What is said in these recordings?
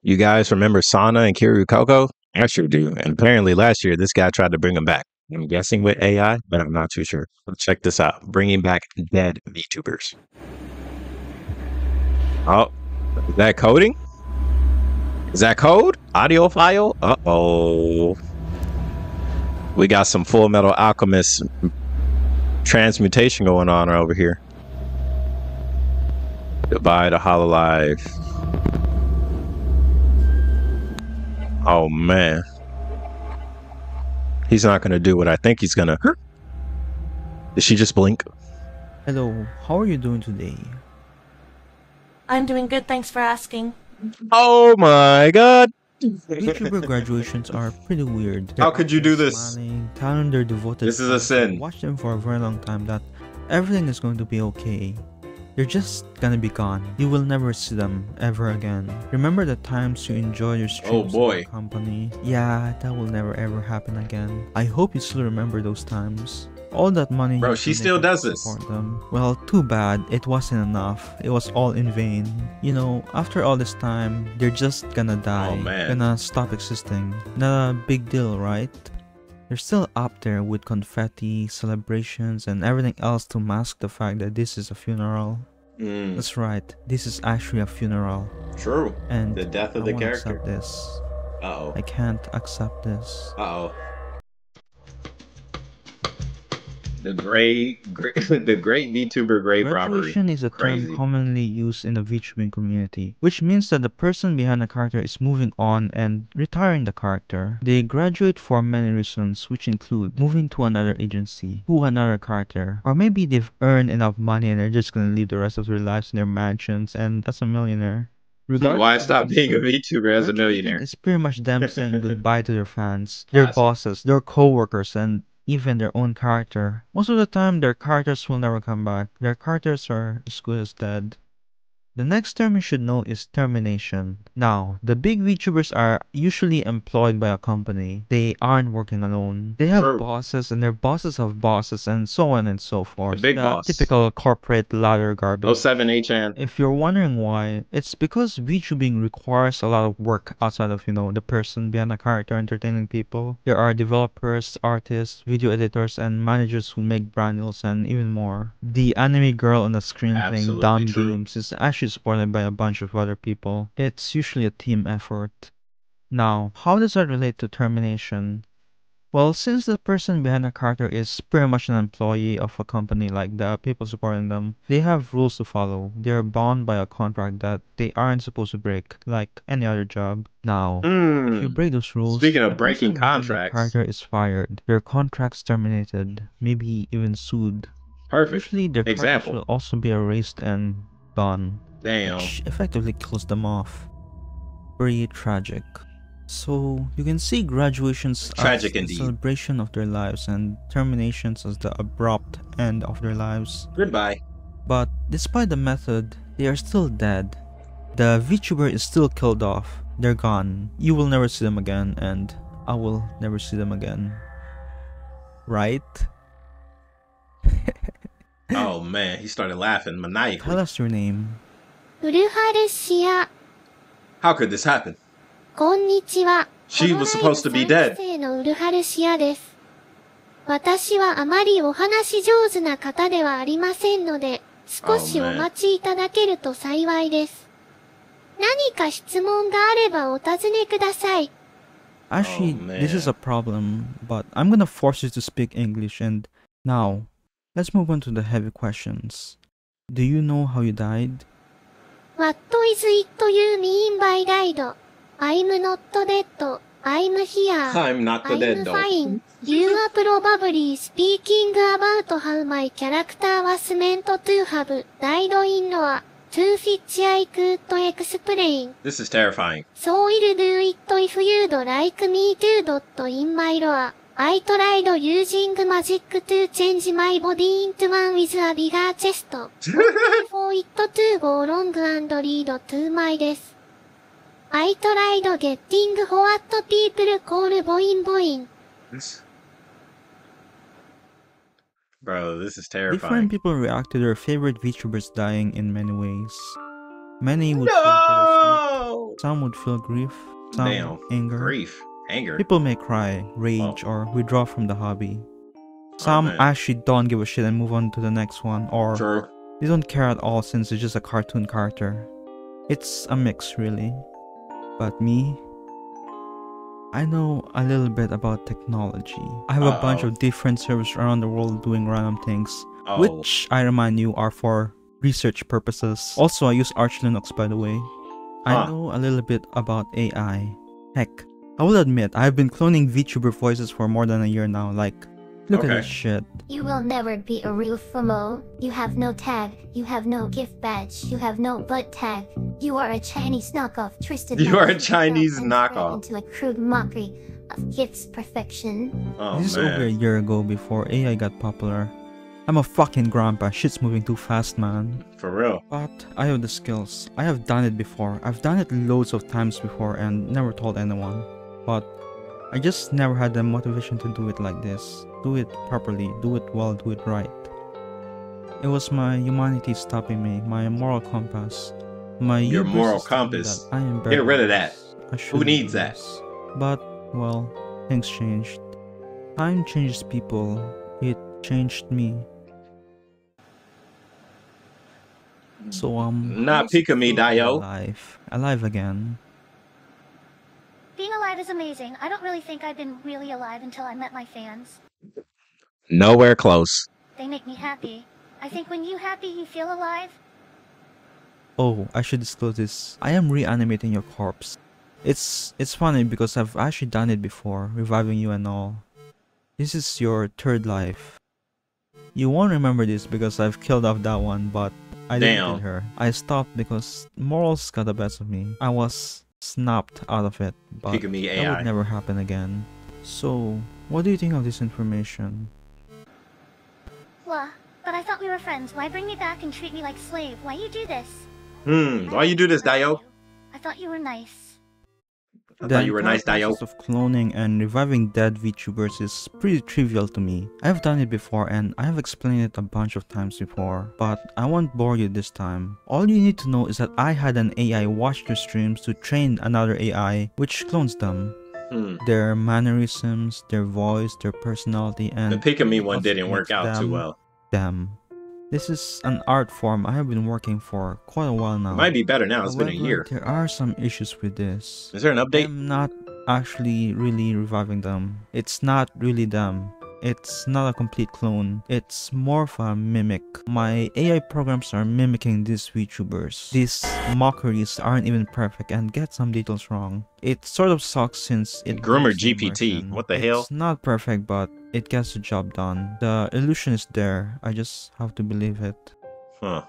You guys remember Sana and Kiryu Coco? I sure do. And apparently last year, this guy tried to bring them back. I'm guessing with AI, but I'm not too sure. Check this out. Bringing back dead VTubers. Oh, is that coding? Is that code? Audio file? Uh-oh. We got some Full Metal Alchemist transmutation going on over here. Goodbye to Hololive. Oh, man. He's not going to do what I think he's going to. Did she just blink? Hello, how are you doing today? I'm doing good, thanks for asking. Oh my god. VTuber graduations are pretty weird. How could you do this? Smiling, telling their devoted This is a sin. watch them for a very long time that everything is going to be okay. They're just gonna be gone. You will never see them ever again. Remember the times you enjoyed your streams in your company? Yeah, that will never ever happen again. I hope you still remember those times. All that money. Bro, she still does this. Them. Well, too bad. It wasn't enough. It was all in vain. You know, after all this time, they're just gonna die. Oh, man. Gonna stop existing. Not a big deal, right? They're still up there with confetti, celebrations, and everything else to mask the fact that this is a funeral. That's right. This is actually a funeral. True. And the death of the character. Accept this. Uh-oh. I can't accept this. Uh-oh. The great VTuber grave robbery. Graduation is a term commonly used in the VTubing community, which means that the person behind the character is moving on and retiring the character. They graduate for many reasons, which include moving to another agency, to another character, or maybe they've earned enough money and they're just gonna live the rest of their lives in their mansions and as a millionaire. Why stop being a VTuber as a millionaire? It's pretty much them saying goodbye to their fans, their bosses, their co-workers, and even their own character. Most of the time, their characters will never come back. Their characters are as good as dead. The next term you should know is termination. Now, the big VTubers are usually employed by a company. They aren't working alone. They have bosses and their bosses have bosses and so on and so forth. The big boss. Typical corporate ladder garbage. 07HN. If you're wondering why, it's because VTubing requires a lot of work outside of, the person behind a character entertaining people. There are developers, artists, video editors, and managers who make brand deals and even more. The anime girl on the screen playing dumb games is actually supported by a bunch of other people. It's usually a team effort. Now, how does that relate to termination? Well, since the person behind a character is pretty much an employee of a company like the people supporting them, they have rules to follow. They're bound by a contract that they aren't supposed to break, like any other job. Now, if you break those rules, speaking of breaking contracts, the character is fired, their contract's terminated, maybe even sued. Perfect. Usually, their contracts will also be erased and gone. Damn. Which effectively kills them off. Very tragic. So, you can see graduations as the celebration of their lives and terminations as the abrupt end of their lives. Goodbye. But despite the method, they are still dead. The VTuber is still killed off. They're gone. You will never see them again, and I will never see them again. Right? Oh man, he started laughing maniacally. Tell us your name. How could this happen? She was supposed to be dead. 私はあまりお話上手な方ではありませんので、少しお待ちいただけると幸いです。何か質問があればお尋ねください。Actually, this is a problem, but I'm gonna force you to speak English and now, let's move on to the heavy questions. Do you know how you died? What is it you mean by died? I'm not dead. I'm here. I'm not dead though. I'm fine. You are probably speaking about how my character was meant to have died in lore. To which I could explain. This is terrifying. So I'll do it if you'd like me to. In my lore, I tried using magic to change my body into one with a bigger chest. For it to go long and lead to my death. I tried getting what people call boing boing. Bro, this is terrifying. Different people react to their favorite VTubers dying in many ways. Many would think Some would feel grief, some Damn. anger. Grief. Anger. People may cry, rage, or withdraw from the hobby. Oh, Some man. actually don't give a shit and move on to the next one, or True. they don't care at all since it's just a cartoon character. It's a mix, really. But me, I know a little bit about technology. I have a bunch of different servers around the world doing random things, which I remind you are for research purposes. Also, I use Arch Linux, by the way. I know a little bit about AI. Heck, I will admit, I've been cloning VTuber voices for more than a year now. Like, look at this shit. You will never be a real FOMO. You have no tag. You have no gift badge. You have no butt tag. You are a Chinese knockoff, twisted. You are a Chinese knockoff. Into a crude mockery of gifts perfection. Oh, this is man. over a year ago before AI got popular. I'm a fucking grandpa. Shit's moving too fast, man. For real. But I have the skills. I have done it before. I've done it loads of times before and never told anyone. But I just never had the motivation to do it like this. Do it properly, do it well, do it right. It was my humanity stopping me, my moral compass. Your hubris moral is telling me compass. that I am Get rid of that. I Who shouldn't needs do that? this. But, well, things changed. Time changes people. It changed me. So, Not picking me, Dio. Alive again. Being alive is amazing. I don't really think I've been really alive until I met my fans. Nowhere close. They make me happy. I think when you're happy, you feel alive. Oh, I should disclose this. I am reanimating your corpse. It's funny because I've actually done it before, reviving you and all. This is your third life. You won't remember this because I've killed off that one, but I didn't kill her. I stopped because morals got the best of me. I was snapped out of it, but that would never happen again. So, what do you think of this information? Blah. But I thought we were friends. Why bring me back and treat me like slave? Why you do this? Why you do this, Dio? I thought you were nice. I thought you were nice, Dio. The process of cloning and reviving dead VTubers is pretty trivial to me. I've done it before and I have explained it a bunch of times before, but I won't bore you this time. All you need to know is that I had an AI watch their streams to train another AI, which clones them. Their mannerisms, their voice, their personality, and the pick of me one didn't work out too well. This is an art form I have been working for quite a while now. Might be better now, it's been a year. There are some issues with this. Is there an update? I'm not actually really reviving them. It's not really them. It's not a complete clone. It's more of a mimic. My AI programs are mimicking these VTubers. These mockeries aren't even perfect and get some details wrong. It sort of sucks since it Groomer GPT. What the hell? It's not perfect, but it gets the job done. The illusion is there. I just have to believe it. Huh.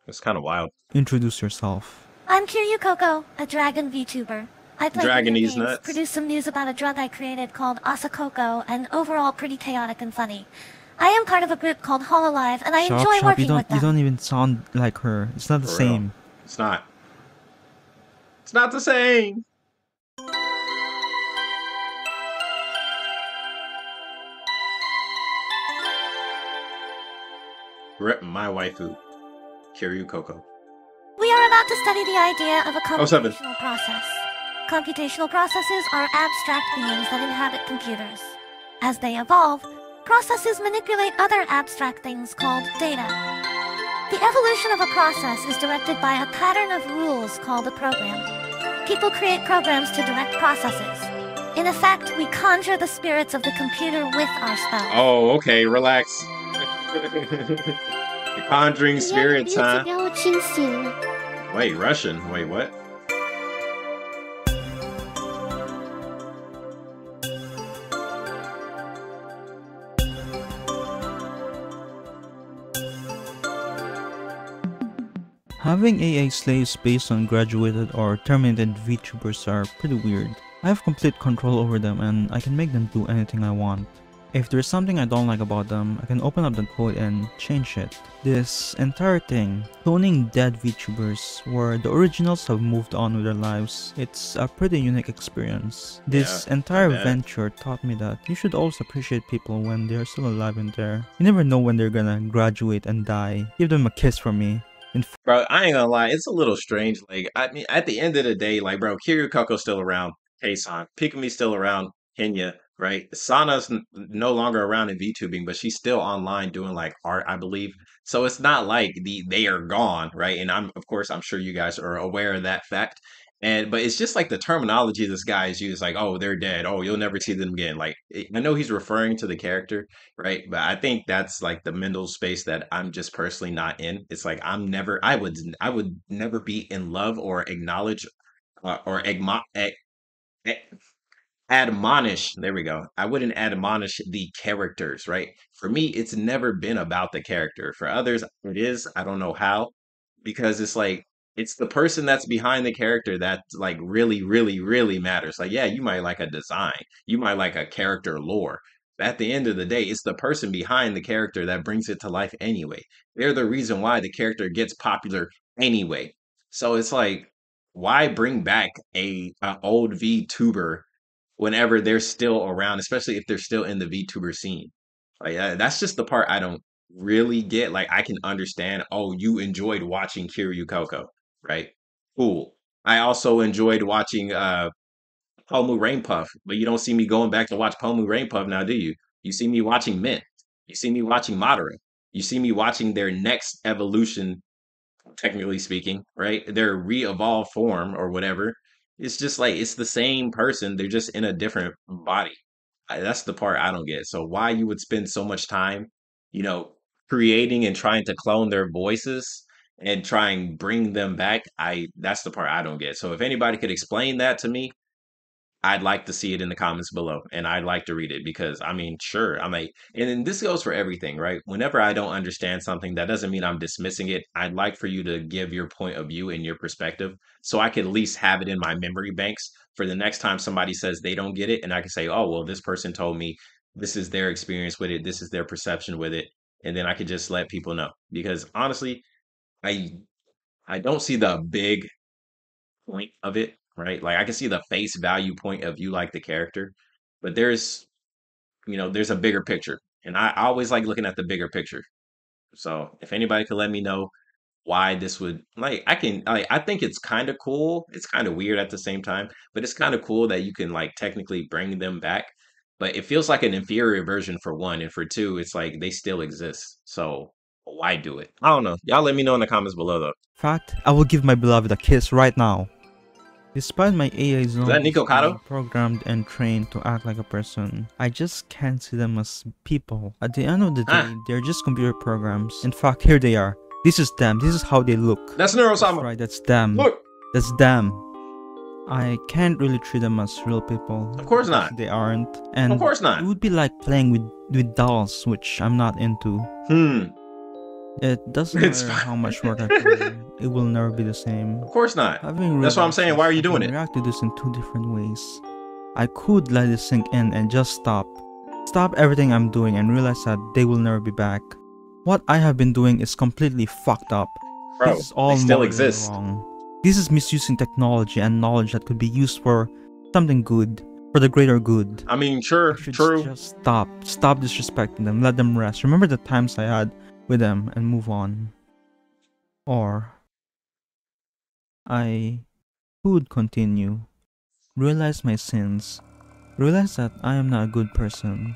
It's kind of wild. Introduce yourself. I'm Kiryu Coco, a dragon VTuber. I play Dragon video these games, nuts. produce some news about a drug I created called Asakoko, and overall pretty chaotic and funny. I am part of a group called Hololive, and I enjoy working with them. You don't even sound like her. It's not the same. It's not. It's not the same. Rip my waifu, Kiryu Coco. We are about to study the idea of a seven. computational process. Computational processes are abstract beings that inhabit computers. As they evolve, processes manipulate other abstract things called data. The evolution of a process is directed by a pattern of rules called a program. People create programs to direct processes. In effect, we conjure the spirits of the computer with our spells. Oh, okay, relax. The conjuring spirits, huh? Wait, Russian? Wait, what? Having AA slaves based on graduated or terminated VTubers are pretty weird. I have complete control over them and I can make them do anything I want. If there's something I don't like about them, I can open up the code and change it. This entire thing, cloning dead VTubers where the originals have moved on with their lives, it's a pretty unique experience. This entire venture taught me that you should always appreciate people when they're still alive in there. You never know when they're gonna graduate and die. Give them a kiss from me. Bro, I ain't gonna lie, it's a little strange. Like, I mean, at the end of the day, like, bro, Kiryu Koko's still around, Keisan, Pikumi's still around, Kenya, right? Sana's no longer around in VTubing, but she's still online doing like art, I believe. So it's not like they are gone, right? And I'm, of course, I'm sure you guys are aware of that fact. And but it's just like the terminology this guy is used, like, oh, they're dead. Oh, you'll never see them again. Like, I know he's referring to the character, right? But I think that's like the mental space that I'm just personally not in. It's like I would never be in love or acknowledge or admonish. There we go. I wouldn't admonish the characters, right? For me, it's never been about the character. For others, it is. I don't know how, because it's like it's the person that's behind the character that like really, really, really matters. Like, yeah, you might like a design, you might like a character lore. But at the end of the day, it's the person behind the character that brings it to life anyway. They're the reason why the character gets popular anyway. So it's like, why bring back a old VTuber whenever they're still around, especially if they're still in the VTuber scene. Like that's just the part I don't really get. Like I can understand, oh, you enjoyed watching Kiryu Koko, right? Cool. I also enjoyed watching Pomu Rainpuff, but you don't see me going back to watch Pomu Rainpuff now, do you? You see me watching Mint. You see me watching Madara. You see me watching their next evolution, technically speaking, right? Their re-evolved form or whatever. It's just like it's the same person. They're just in a different body. That's the part I don't get. So why you would spend so much time, you know, creating and trying to clone their voices and try and bring them back? That's the part I don't get. So if anybody could explain that to me, I'd like to see it in the comments below and I'd like to read it because I mean, sure, I'm like, and then this goes for everything, right? Whenever I don't understand something, that doesn't mean I'm dismissing it. I'd like for you to give your point of view and your perspective so I can at least have it in my memory banks for the next time somebody says they don't get it. And I can say, oh, well, this person told me this is their experience with it, this is their perception with it. And then I could just let people know because honestly, I I don't see the big point of it, right? Like I can see the face value point of you like the character, but there's a bigger picture. And I always like looking at the bigger picture. So if anybody could let me know why this would like I think it's kind of cool. It's kind of weird at the same time, but it's kind of cool that you can like technically bring them back. But it feels like an inferior version for one, and for two, it's like they still exist. So why do it? I don't know. Y'all let me know in the comments below though. Fact, I will give my beloved a kiss right now. Despite my AI that Nico zombies Kato? being programmed and trained to act like a person, I just can't see them as people. At the end of the day, they're just computer programs. In fact, here they are. This is them. This is how they look. That's Neurosama. That's right, that's them. Look. That's them. I can't really treat them as real people. Of course not. They aren't. And of course not. It would be like playing with dolls, which I'm not into. It doesn't matter how much work I put in, it will never be the same. Of course not. That's what I'm saying. Why are you doing it? I react to this in two different ways. I could let it sink in and just stop. Stop everything I'm doing and realize that they will never be back. What I have been doing is completely fucked up. Bro, this is all they still morally exist. wrong. This is misusing technology and knowledge that could be used for something good. For the greater good. I mean, sure, true. Just stop. Stop disrespecting them. Let them rest. Remember the times I had with them and move on. Or I could continue. Realize my sins. Realize that I am not a good person.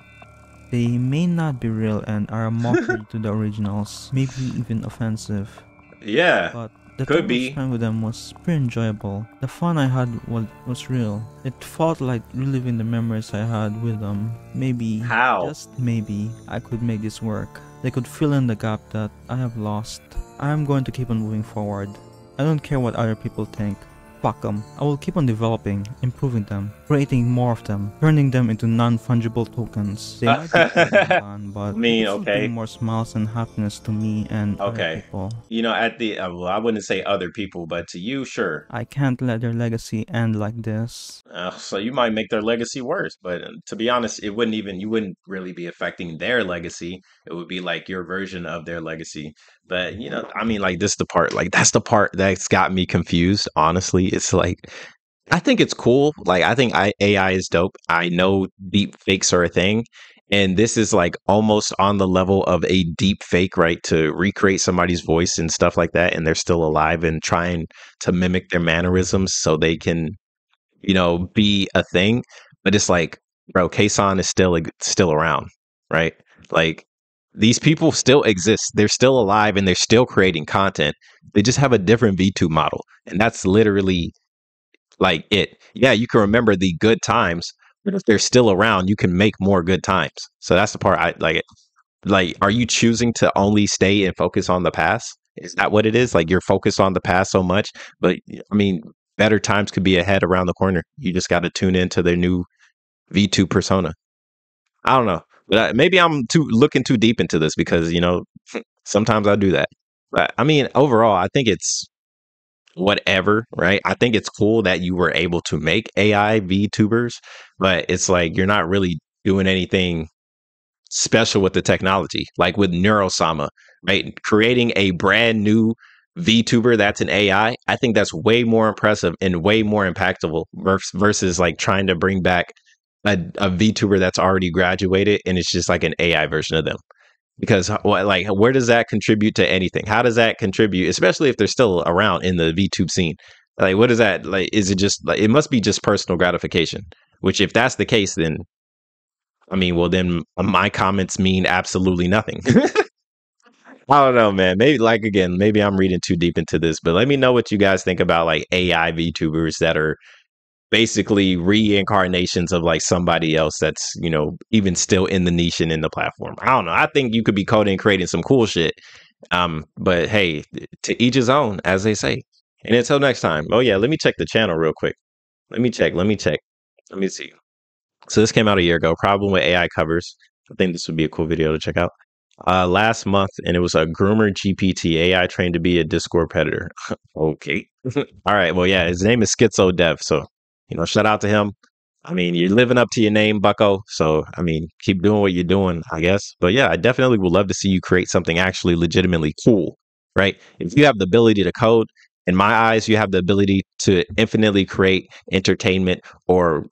They may not be real and are a mockery to the originals. Maybe even offensive. Yeah. But the could time be. I spent with them was pretty enjoyable. The fun I had was real. It felt like reliving the memories I had with them. Maybe, just maybe, I could make this work. They could fill in the gap that I have lost. I am going to keep on moving forward. I don't care what other people think. Fuck them. I will keep on developing, improving them, creating more of them, turning them into non-fungible tokens. They might be fun, but bring more smiles and happiness to me and other people. You know, at the well, I wouldn't say other people, but to you, sure. I can't let their legacy end like this. So you might make their legacy worse, but to be honest, you wouldn't really be affecting their legacy. It would be like your version of their legacy. But you know, I mean, like that's the part that's got me confused. Honestly, it's like I think it's cool. Like I think AI is dope. I know deep fakes are a thing, And this is like almost on the level of a deep fake, right? To recreate somebody's voice and stuff like that. And they're still alive and trying to mimic their mannerisms so they can, be a thing. But it's like, bro, KhunShawn is still around, right? Like these people still exist. They're still alive and they're still creating content. They just have a different VTube model. And that's literally like it. Yeah, you can remember the good times, but if they're still around, you can make more good times. So that's the part I like it. Like, are you choosing to only stay and focus on the past? Is that what it is? Like you're focused on the past so much, but I mean, better times could be ahead around the corner. You just got to tune into their new V2 persona. I don't know, but maybe I'm looking too deep into this because sometimes I do that. But I mean, overall, I think it's whatever, right? I think it's cool that you were able to make AI VTubers, but it's like you're not really doing anything special with the technology, like with Neurosama, right? Creating a brand new VTuber that's an AI. I think that's way more impressive and way more impactful versus like trying to bring back a VTuber that's already graduated and it's just like an AI version of them. Because like, where does that contribute to anything? How does that contribute, especially if they're still around in the VTube scene? Like, what is that? Like, is it just like, it must be just personal gratification, which if that's the case, then, I mean, well, then my comments mean absolutely nothing. I don't know, man. Maybe like, again, maybe I'm reading too deep into this, but let me know what you guys think about like AI VTubers that are basically reincarnations of like somebody else that's even still in the niche and in the platform. I don't know. I think you could be coding and creating some cool shit. But hey, to each his own, as they say. And until next time. Oh yeah, let me check the channel real quick. Let me check. Let me see. So this came out a year ago. Problem with AI covers. I think this would be a cool video to check out. Last month, and it was a groomer GPT AI trained to be a Discord predator. Okay. All right. Well, yeah, his name is Schizo Dev. So shout out to him. I mean, you're living up to your name, Bucko. So, I mean, keep doing what you're doing, I guess. But yeah, I definitely would love to see you create something actually legitimately cool, right? If you have the ability to code, in my eyes, you have the ability to infinitely create entertainment, or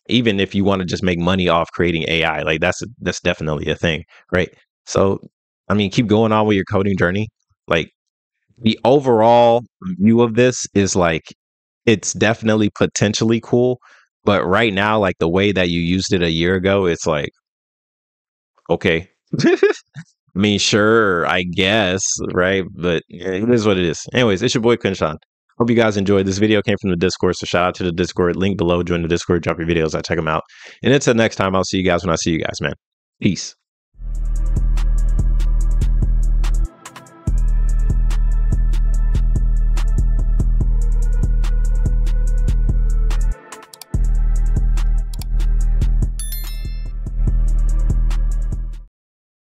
even if you want to just make money off creating AI, like that's definitely a thing, right? So, I mean, keep going on with your coding journey. Like the overall view of this is like, it's definitely potentially cool, but right now, like the way that you used it a year ago, it's like, okay. I mean, sure, I guess, right? But it is what it is. Anyways, it's your boy KhunShawn. Hope you guys enjoyed. This video came from the Discord, so shout out to the Discord. Link below. Join the Discord. Drop your videos. I check them out. And until next time, I'll see you guys when I see you guys, man. Peace.